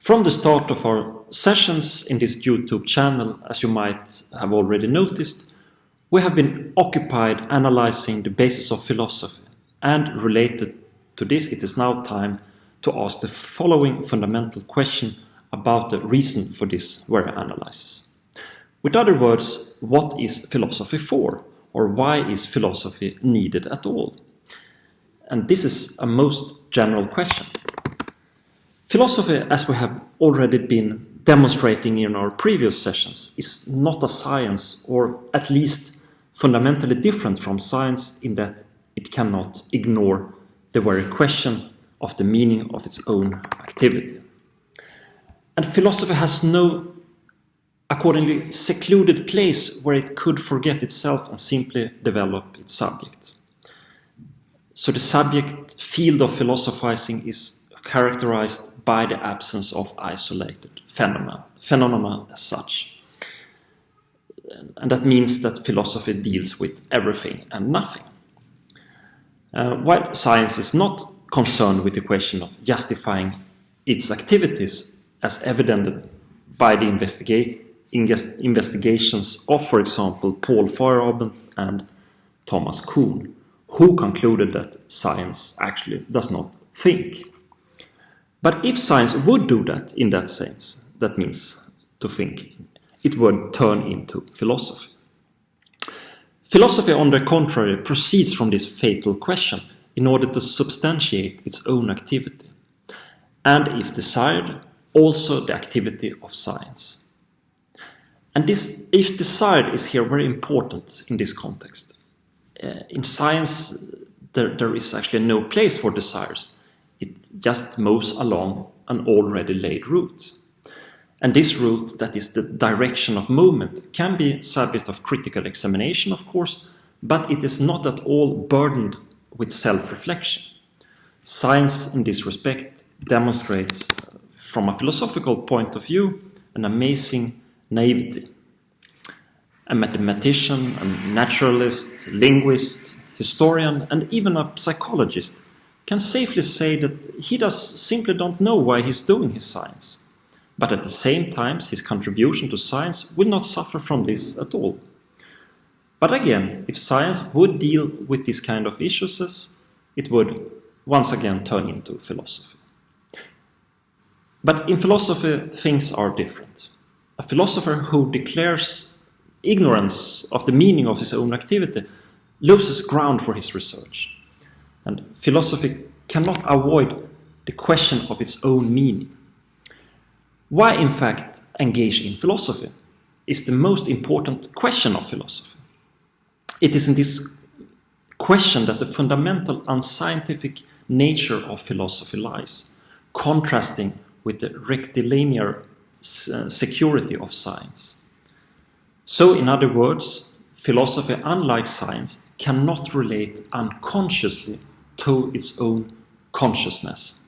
From the start of our sessions in this YouTube channel, as you might have already noticed, we have been occupied analyzing the basis of philosophy, and related to this it is now time to ask the following fundamental question about the reason for this very analysis. With other words, what is philosophy for? Or why is philosophy needed at all? And this is a most general question. Philosophy, as we have already been demonstrating in our previous sessions, is not a science, or at least fundamentally different from science in that it cannot ignore the very question of the meaning of its own activity. And philosophy has no, accordingly, secluded place where it could forget itself and simply develop its subject. So the subject field of philosophizing is characterized by the absence of isolated phenomena as such. And that means that philosophy deals with everything and nothing. While science is not concerned with the question of justifying its activities as evidenced by the investigations of, for example, Paul Feyerabend and Thomas Kuhn, who concluded that science actually does not think. But if science would do that in that sense, that means to think, it would turn into philosophy. Philosophy, on the contrary, proceeds from this fatal question in order to substantiate its own activity, and, if desired, also the activity of science. And this, if desired, is here very important in this context. In science, there is actually no place for desires. It just moves along an already laid route. And this route, that is the direction of movement, can be subject of critical examination, of course, but it is not at all burdened with self-reflection. Science, in this respect, demonstrates, from a philosophical point of view, an amazing naivety. A mathematician, a naturalist, linguist, historian, and even a psychologist can safely say that he simply don't know why he's doing his science. But at the same time, his contribution to science will not suffer from this at all. But again, if science would deal with these kind of issues, it would once again turn into philosophy. But in philosophy, things are different. A philosopher who declares ignorance of the meaning of his own activity loses ground for his research. And philosophy cannot avoid the question of its own meaning. Why, in fact, engage in philosophy is the most important question of philosophy. It is in this question that the fundamental unscientific nature of philosophy lies, contrasting with the rectilinear security of science. So, in other words, philosophy, unlike science, cannot relate unconsciously to its own consciousness.